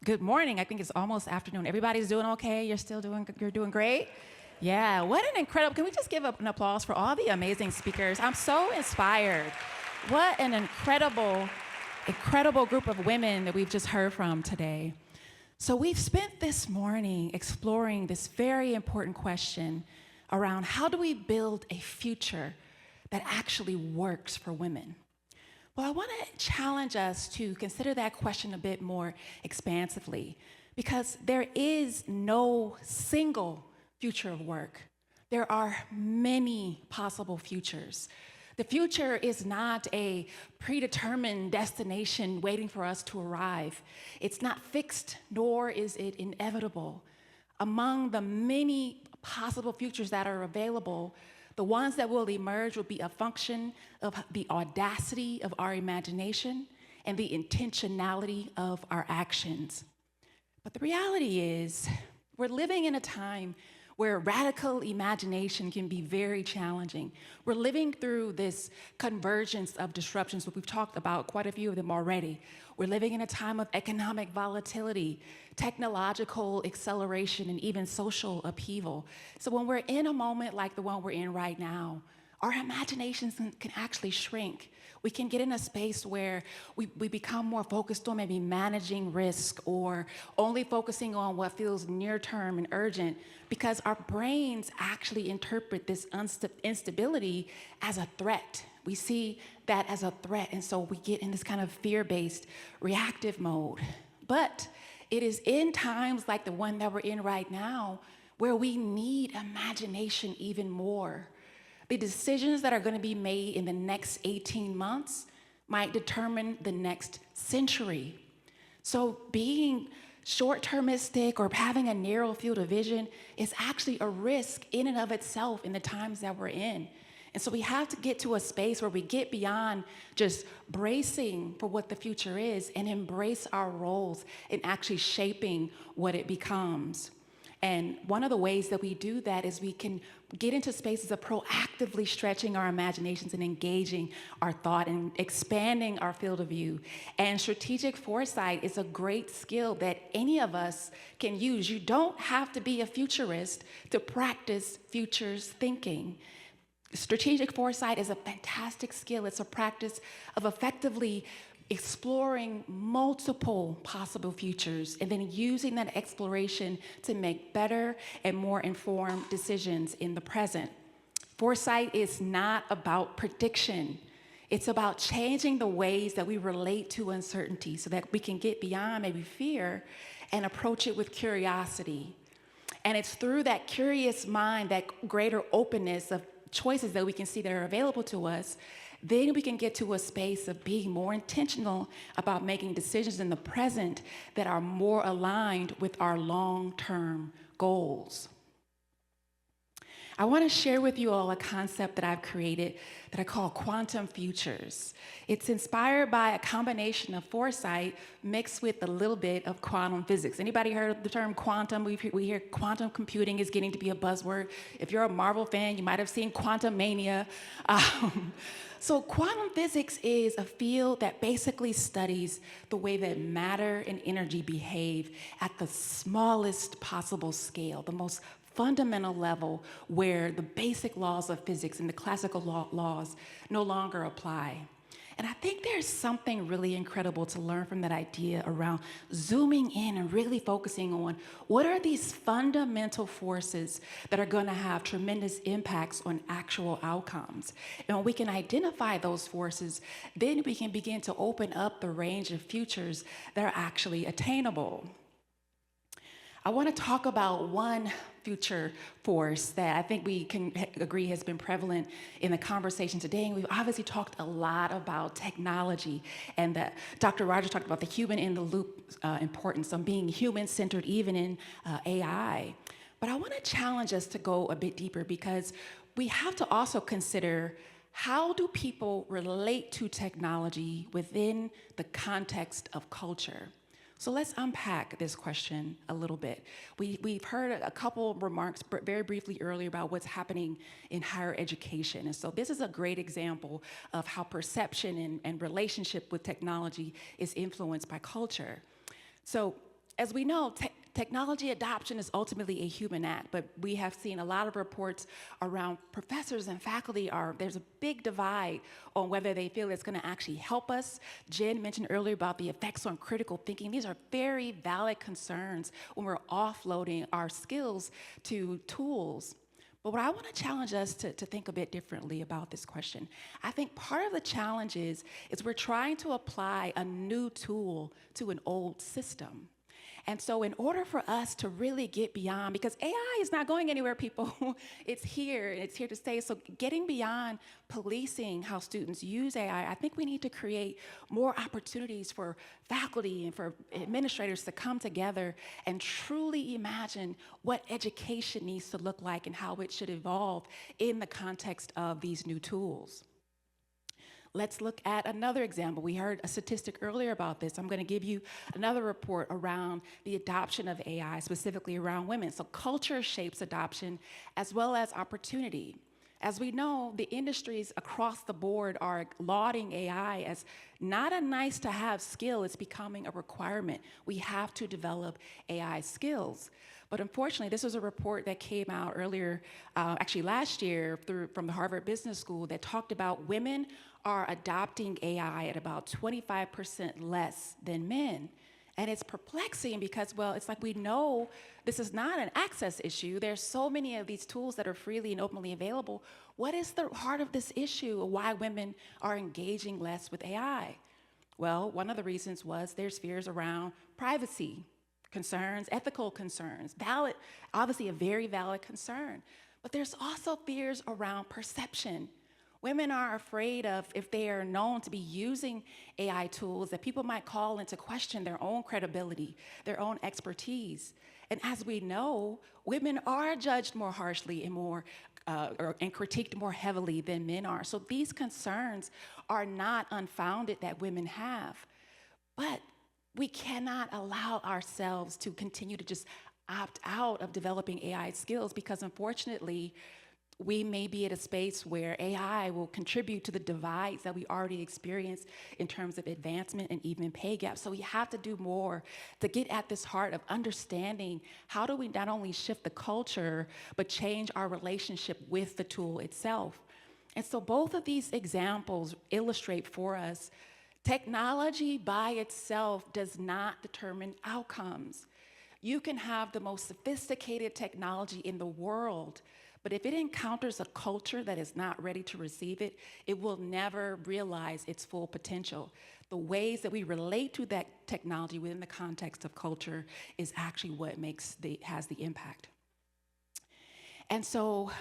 Good morning. I think it's almost afternoon. Everybody's doing okay? You're doing great? Yeah, what an incredible, can we just give an applause for all the amazing speakers? I'm so inspired. What an incredible group of women that we've just heard from today. So we've spent this morning exploring this very important question around how do we build a future that actually works for women? Well, I want to challenge us to consider that question a bit more expansively, because there is no single future of work. There are many possible futures. The future is not a predetermined destination waiting for us to arrive. It's not fixed, nor is it inevitable. Among the many possible futures that are available, the ones that will emerge will be a function of the audacity of our imagination and the intentionality of our actions. But the reality is, we're living in a time where radical imagination can be very challenging. We're living through this convergence of disruptions, but we've talked about quite a few of them already. We're living in a time of economic volatility, technological acceleration, and even social upheaval. So when we're in a moment like the one we're in right now, our imaginations can actually shrink. We can get in a space where we become more focused on maybe managing risk or only focusing on what feels near term and urgent, because our brains actually interpret this instability as a threat. We see that as a threat, and so we get in this kind of fear-based reactive mode. But it is in times like the one that we're in right now where we need imagination even more. The decisions that are going to be made in the next 18 months might determine the next century. So being short-termistic or having a narrow field of vision is actually a risk in and of itself in the times that we're in. And so we have to get to a space where we get beyond just bracing for what the future is and embrace our roles in actually shaping what it becomes. And one of the ways that we do that is we can get into spaces of proactively stretching our imaginations and engaging our thought and expanding our field of view. And strategic foresight is a great skill that any of us can use. You don't have to be a futurist to practice futures thinking. Strategic foresight is a fantastic skill. It's a practice of effectively exploring multiple possible futures and then using that exploration to make better and more informed decisions in the present. Foresight is not about prediction. It's about changing the ways that we relate to uncertainty so that we can get beyond maybe fear and approach it with curiosity. And it's through that curious mind, that greater openness of choices that we can see that are available to us, then we can get to a space of being more intentional about making decisions in the present that are more aligned with our long-term goals. I want to share with you all a concept that I've created that I call quantum futures. It's inspired by a combination of foresight mixed with a little bit of quantum physics. Anybody heard of the term quantum? We hear quantum computing is getting to be a buzzword. If you're a Marvel fan, you might have seen Quantum Mania. So quantum physics is a field that basically studies the way that matter and energy behave at the smallest possible scale, the most fundamental level where the basic laws of physics and the classical laws no longer apply. And I think there's something really incredible to learn from that idea around zooming in and really focusing on what are these fundamental forces that are going to have tremendous impacts on actual outcomes. And when we can identify those forces, then we can begin to open up the range of futures that are actually attainable. I want to talk about one future force that I think we can agree has been prevalent in the conversation today. And we've obviously talked a lot about technology, and that Dr. Rogers talked about the human in the loop importance of being human-centered even in AI. But I want to challenge us to go a bit deeper, because we have to also consider, how do people relate to technology within the context of culture? So let's unpack this question a little bit. We've heard a couple remarks very briefly earlier about what's happening in higher education. And so this is a great example of how perception and relationship with technology is influenced by culture. So as we know, technology adoption is ultimately a human act, but we have seen a lot of reports around professors and faculty there's a big divide on whether they feel it's gonna actually help us. Jen mentioned earlier about the effects on critical thinking. These are very valid concerns when we're offloading our skills to tools. But what I want to challenge us to think a bit differently about this question. I think part of the challenge is we're trying to apply a new tool to an old system. And so in order for us to really get beyond, because AI is not going anywhere, people, it's here, and it's here to stay. So getting beyond policing how students use AI, I think we need to create more opportunities for faculty and for administrators to come together and truly imagine what education needs to look like and how it should evolve in the context of these new tools. Let's look at another example. We heard a statistic earlier about this. I'm going to give you another report around the adoption of AI, specifically around women. So culture shapes adoption as well as opportunity. As we know, the industries across the board are lauding AI as not a nice to have skill, it's becoming a requirement. We have to develop AI skills. But unfortunately, this was a report that came out earlier, actually last year, from the Harvard Business School that talked about women are adopting AI at about 25% less than men. And it's perplexing because, well, it's like we know this is not an access issue. There's so many of these tools that are freely and openly available. What is the heart of this issue, why women are engaging less with AI? Well, one of the reasons was there's fears around privacy concerns, ethical concerns, valid, obviously a very valid concern. But there's also fears around perception. Women are afraid of, if they are known to be using AI tools, that people might call into question their own credibility, their own expertise. And as we know, women are judged more harshly and and critiqued more heavily than men are. So these concerns are not unfounded that women have. But we cannot allow ourselves to continue to just opt out of developing AI skills because unfortunately, we may be at a space where AI will contribute to the divides that we already experience in terms of advancement and even pay gaps. So we have to do more to get at this heart of understanding how do we not only shift the culture, but change our relationship with the tool itself. And so both of these examples illustrate for us technology by itself does not determine outcomes. You can have the most sophisticated technology in the world, but if it encounters a culture that is not ready to receive it, it will never realize its full potential. The ways that we relate to that technology within the context of culture is actually what has the impact. And so,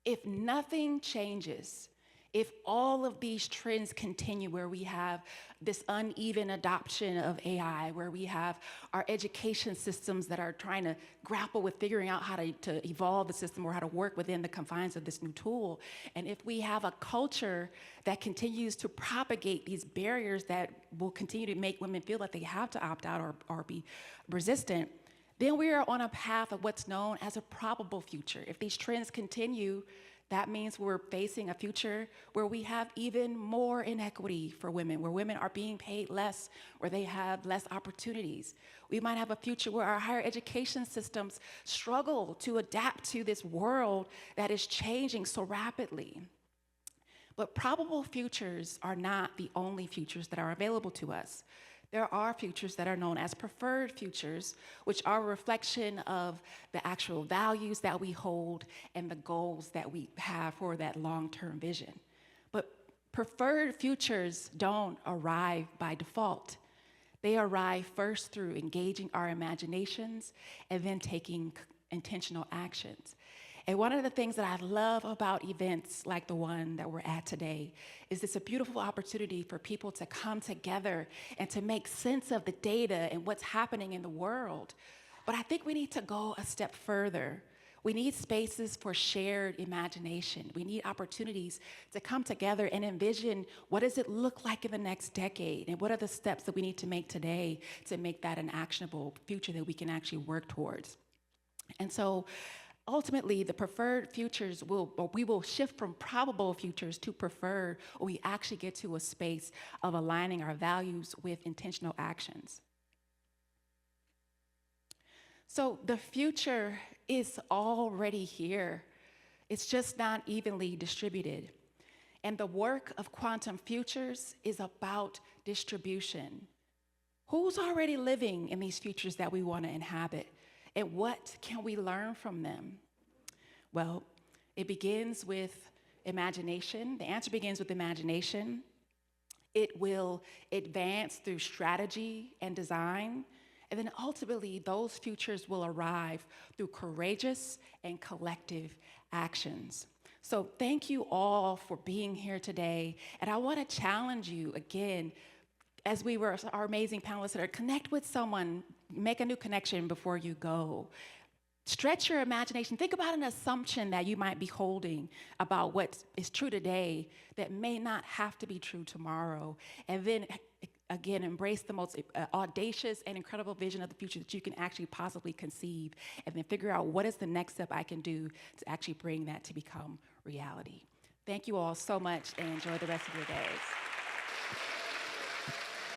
if nothing changes, if all of these trends continue where we have this uneven adoption of AI, where we have our education systems that are trying to grapple with figuring out how to evolve the system or how to work within the confines of this new tool, and if we have a culture that continues to propagate these barriers that will continue to make women feel like they have to opt out or be resistant, then we are on a path of what's known as a probable future. If these trends continue, that means we're facing a future where we have even more inequity for women, where women are being paid less, where they have less opportunities. We might have a future where our higher education systems struggle to adapt to this world that is changing so rapidly. But probable futures are not the only futures that are available to us. There are futures that are known as preferred futures, which are a reflection of the actual values that we hold and the goals that we have for that long-term vision. But preferred futures don't arrive by default. They arrive first through engaging our imaginations and then taking intentional actions. And one of the things that I love about events like the one that we're at today is it's a beautiful opportunity for people to come together and to make sense of the data and what's happening in the world. But I think we need to go a step further. We need spaces for shared imagination. We need opportunities to come together and envision what does it look like in the next decade and what are the steps that we need to make today to make that an actionable future that we can actually work towards. And so ultimately, the preferred futures we will shift from probable futures to preferred, or we actually get to a space of aligning our values with intentional actions. So the future is already here. It's just not evenly distributed. And the work of quantum futures is about distribution. Who's already living in these futures that we want to inhabit? And what can we learn from them? Well, it begins with imagination. The answer begins with imagination. It will advance through strategy and design. And then ultimately, those futures will arrive through courageous and collective actions. So thank you all for being here today. And I want to challenge you again, as we were our amazing panelists that are, connect with someone, make a new connection before you go. Stretch your imagination. Think about an assumption that you might be holding about what is true today that may not have to be true tomorrow. And then again, embrace the most audacious and incredible vision of the future that you can actually possibly conceive, and then figure out what is the next step I can do to actually bring that to become reality. Thank you all so much, and enjoy the rest of your days.